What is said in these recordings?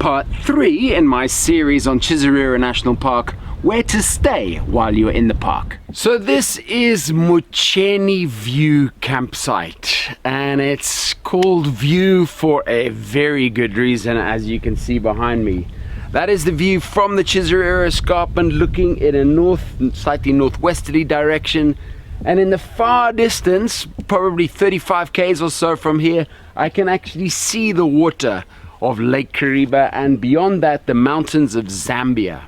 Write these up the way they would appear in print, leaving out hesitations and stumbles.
part 3 in my series on Chizarira National Park, where to stay while you're in the park. So this is Mucheni View campsite, and it's called View for a very good reason, as you can see behind me. That is the view from the Chizarira escarpment looking in a slightly northwesterly direction. And in the far distance, probably 35 k's or so from here, I can actually see the water of Lake Kariba, and beyond that, the mountains of Zambia.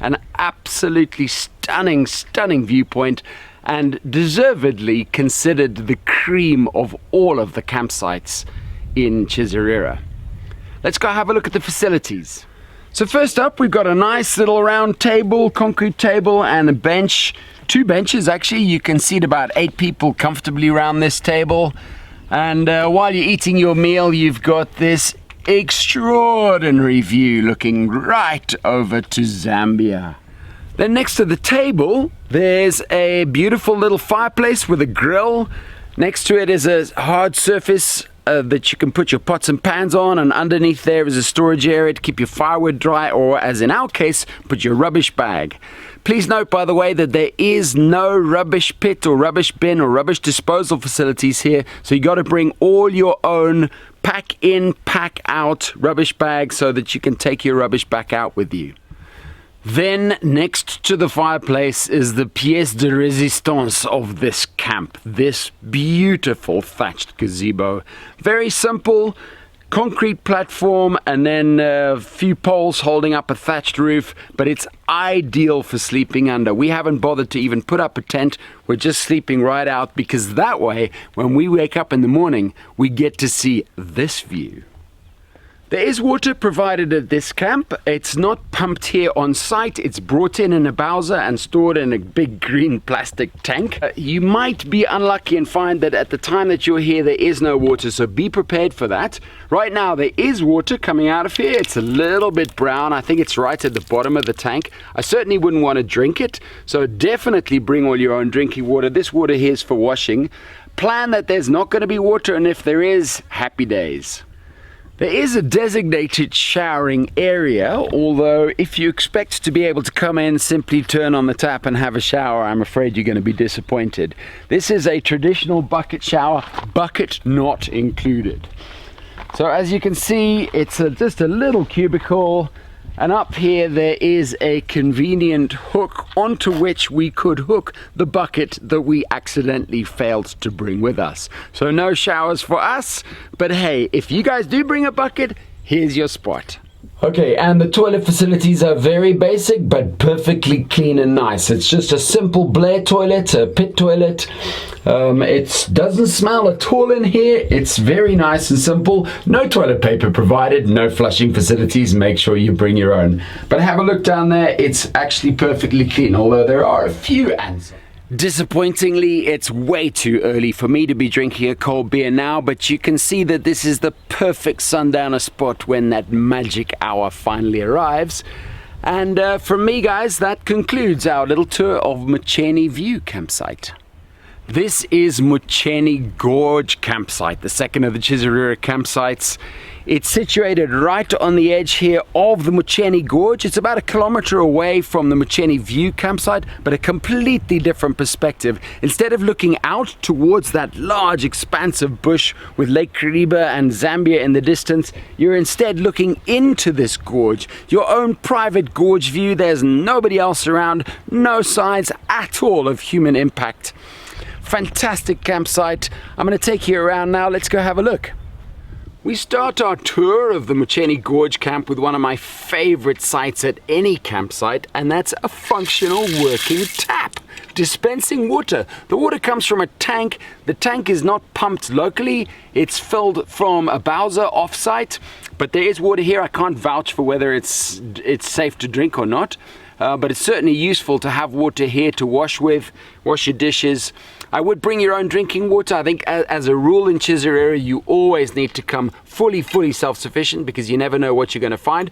An absolutely stunning viewpoint, and deservedly considered the cream of all of the campsites in Chizarira. Let's go have a look at the facilities. So first up, we've got a nice little round table, concrete table, and a bench. 2 benches actually. You can seat about 8 people comfortably around this table. And while you're eating your meal, you've got this extraordinary view looking right over to Zambia. Then next to the table, there's a beautiful little fireplace with a grill. Next to it is a hard surface that you can put your pots and pans on, and underneath there is a storage area to keep your firewood dry, or as in our case, put your rubbish bag. Please note, by the way, that there is no rubbish pit or rubbish bin or rubbish disposal facilities here, so you got to bring all your own pack in, pack out rubbish bags so that you can take your rubbish back out with you. Then next to the fireplace is the pièce de résistance of this camp, this beautiful thatched gazebo. Very simple, concrete platform, and then a few poles holding up a thatched roof, but it's ideal for sleeping under. We haven't bothered to even put up a tent. We're just sleeping right out, because that way, when we wake up in the morning, we get to see this view. There is water provided at this camp. It's not pumped here on site. It's brought in a bowser and stored in a big green plastic tank. You might be unlucky and find that at the time that you're here, there is no water, so be prepared for that. Right now, there is water coming out of here. It's a little bit brown. I think it's right at the bottom of the tank. I certainly wouldn't want to drink it, so definitely bring all your own drinking water. This water here is for washing. Plan that there's not going to be water, and if there is, happy days. There is a designated showering area, although if you expect to be able to come in, simply turn on the tap and have a shower, I'm afraid you're going to be disappointed. This is a traditional bucket shower, bucket not included. So as you can see, it's just a little cubicle, and up here there is a convenient hook onto which we could hook the bucket that we accidentally failed to bring with us. So no showers for us, but hey, if you guys do bring a bucket, here's your spot. Okay, and the toilet facilities are very basic but perfectly clean and nice. It's just a simple Blair toilet, a pit toilet. It doesn't smell at all in here. It's very nice and simple. No toilet paper provided, no flushing facilities. Make sure you bring your own. But have a look down there. It's actually perfectly clean, although there are a few ants. Disappointingly, it's way too early for me to be drinking a cold beer now, but you can see that this is the perfect sundowner spot when that magic hour finally arrives. And from me, guys, that concludes our little tour of Mucheni View campsite. This is Mucheni Gorge campsite, the second of the Chizarira campsites. It's situated right on the edge here of the Mucheni Gorge. It's about 1 kilometer away from the Mucheni View campsite, but a completely different perspective. Instead of looking out towards that large expanse of bush with Lake Kariba and Zambia in the distance, you're instead looking into this gorge. Your own private gorge view. There's nobody else around, no signs at all of human impact. Fantastic campsite. I'm going to take you around now. Let's go have a look. We start our tour of the Mucheni Gorge camp with one of my favorite sites at any campsite, and that's a functional working tap dispensing water. The water comes from a tank. The tank is not pumped locally. It's filled from a bowser off-site, but there is water here. I can't vouch for whether it's safe to drink or not, but it's certainly useful to have water here to wash with, wash your dishes. I would bring your own drinking water. I think as a rule in Chizarira, you always need to come fully self-sufficient, because you never know what you're going to find.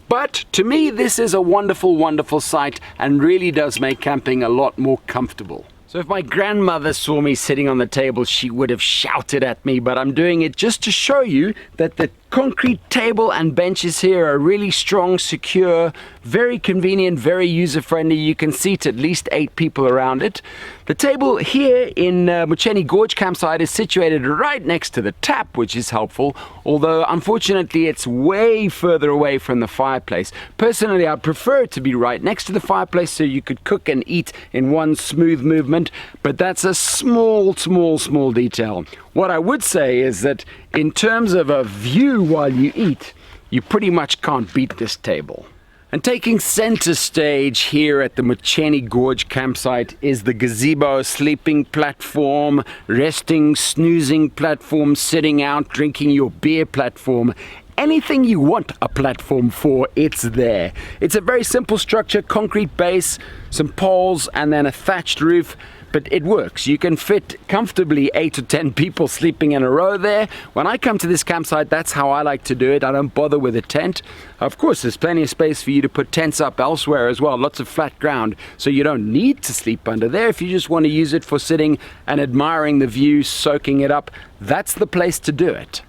But to me, this is a wonderful site and really does make camping a lot more comfortable. So if my grandmother saw me sitting on the table, she would have shouted at me, but I'm doing it just to show you that the concrete table and benches here are really strong, secure, very convenient, very user-friendly. You can seat at least 8 people around it. The table here in Mocheni Gorge campsite is situated right next to the tap, which is helpful, although unfortunately it's way further away from the fireplace. Personally, I prefer it to be right next to the fireplace so you could cook and eat in one smooth movement, but that's a small detail. What I would say is that in terms of a view while you eat, you pretty much can't beat this table. And taking center stage here at the Mocheni Gorge campsite is the gazebo, sleeping platform, resting, snoozing platform, sitting out, drinking your beer platform. Anything you want a platform for, it's there. It's a very simple structure, concrete base, some poles, and then a thatched roof. But it works. You can fit comfortably 8 to 10 people sleeping in a row there. When I come to this campsite, that's how I like to do it. I don't bother with a tent. Of course, there's plenty of space for you to put tents up elsewhere as well. Lots of flat ground, so you don't need to sleep under there. If you just want to use it for sitting and admiring the view, soaking it up, that's the place to do it.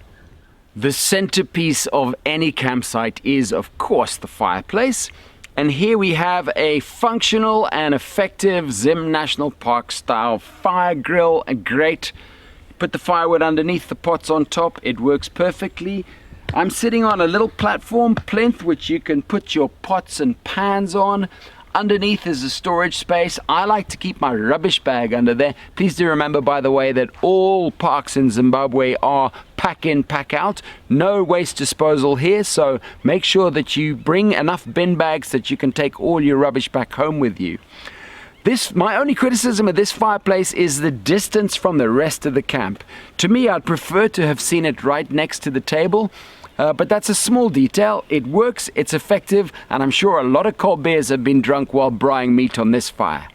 The centerpiece of any campsite is, of course, the fireplace. And here we have a functional and effective Zim National Park style fire grill, a grate. Put the firewood underneath, the pots on top, it works perfectly. I'm sitting on a little platform plinth which you can put your pots and pans on. Underneath is a storage space. I like to keep my rubbish bag under there. Please do remember, by the way, that all parks in Zimbabwe are pack in, pack out. No waste disposal here, so make sure that you bring enough bin bags that you can take all your rubbish back home with you. My only criticism of this fireplace is the distance from the rest of the camp. To me, I'd prefer to have seen it right next to the table. But that's a small detail. It works, it's effective, and I'm sure a lot of cold beers have been drunk while braaiing meat on this fire.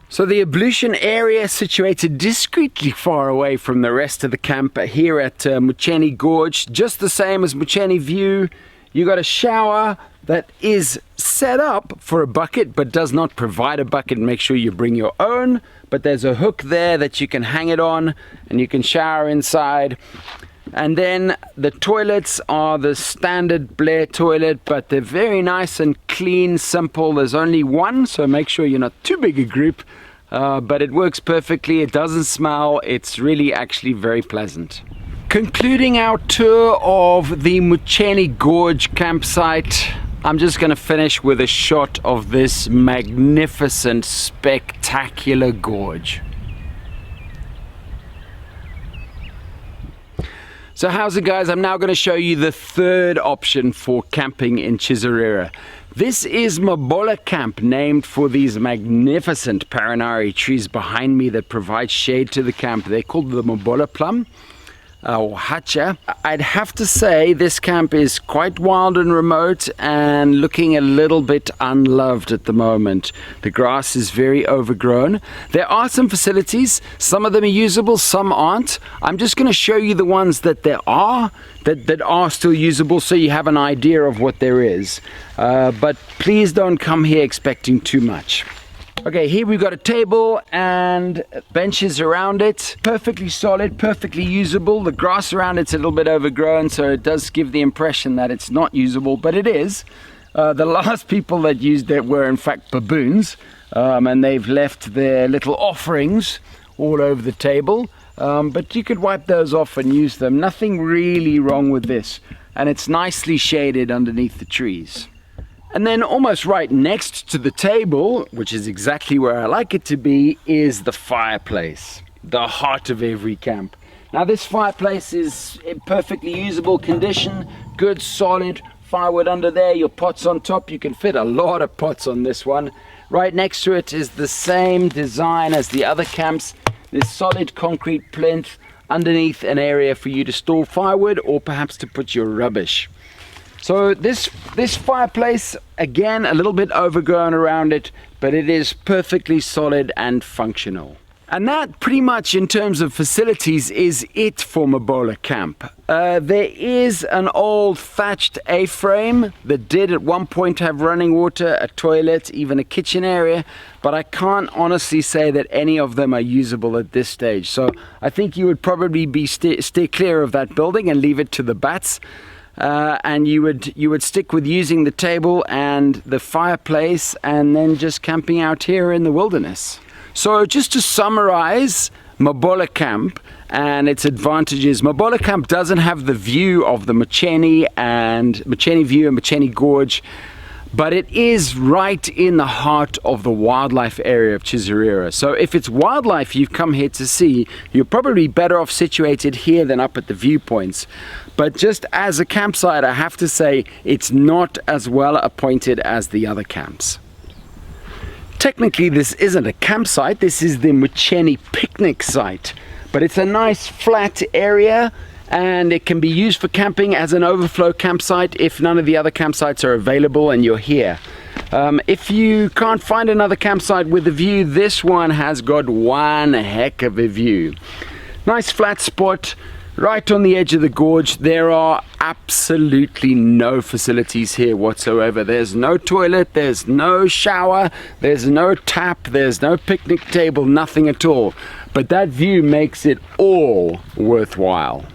So the ablution area situated discreetly far away from the rest of the camp here at Mocheni Gorge, just the same as Mocheni View. You got a shower that is set up for a bucket but does not provide a bucket. Make sure you bring your own, but there's a hook there that you can hang it on and you can shower inside. And then the toilets are the standard Blair toilet, but they're very nice and clean, simple. There's only one, so make sure you're not too big a group, but it works perfectly. It doesn't smell. It's really actually very pleasant. Concluding our tour of the Mocheni Gorge campsite, I'm just going to finish with a shot of this magnificent, spectacular gorge. So how's it, guys? I'm now going to show you the third option for camping in Chizarira. This is Mabola Camp, named for these magnificent paranari trees behind me that provide shade to the camp. They're called the Mabola plum, or hacha. I'd have to say this camp is quite wild and remote and looking a little bit unloved at the moment. The grass is very overgrown. There are some facilities, some of them are usable, some aren't. I'm just going to show you the ones that there are, that are still usable, so you have an idea of what there is. But please don't come here expecting too much. Okay, here we've got a table and benches around it. Perfectly solid, perfectly usable. The grass around it's a little bit overgrown, so it does give the impression that it's not usable, but it is. The last people that used it were in fact baboons, and they've left their little offerings all over the table. But you could wipe those off and use them. Nothing really wrong with this. And it's nicely shaded underneath the trees. And then almost right next to the table, which is exactly where I like it to be, is the fireplace, the heart of every camp. Now this fireplace is in perfectly usable condition, good solid firewood under there, your pots on top. You can fit a lot of pots on this one. Right next to it is the same design as the other camps. This solid concrete plinth, underneath an area for you to store firewood or perhaps to put your rubbish. So this fireplace, again, a little bit overgrown around it, but it is perfectly solid and functional. And that pretty much in terms of facilities is it for Mabola Camp. There is an old thatched A-frame that did at one point have running water, a toilet, even a kitchen area, but I can't honestly say that any of them are usable at this stage. So I think you would probably steer clear of that building and leave it to the bats. and you would stick with using the table and the fireplace and then just camping out here in the wilderness. So just to summarize Mabola Camp and its advantages, Mabola Camp doesn't have the view of the Mocheni View and Mocheni Gorge, but it is right in the heart of the wildlife area of Chizarira. So if it's wildlife you've come here to see, you're probably better off situated here than up at the viewpoints. But just as a campsite, I have to say it's not as well appointed as the other camps. Technically this isn't a campsite, this is the Mocheni picnic site, but it's a nice flat area and it can be used for camping as an overflow campsite if none of the other campsites are available and you're here. If you can't find another campsite with a view, this one has got one heck of a view. Nice flat spot right on the edge of the gorge. There are absolutely no facilities here whatsoever. There's no toilet, there's no shower, there's no tap, there's no picnic table, nothing at all. But that view makes it all worthwhile.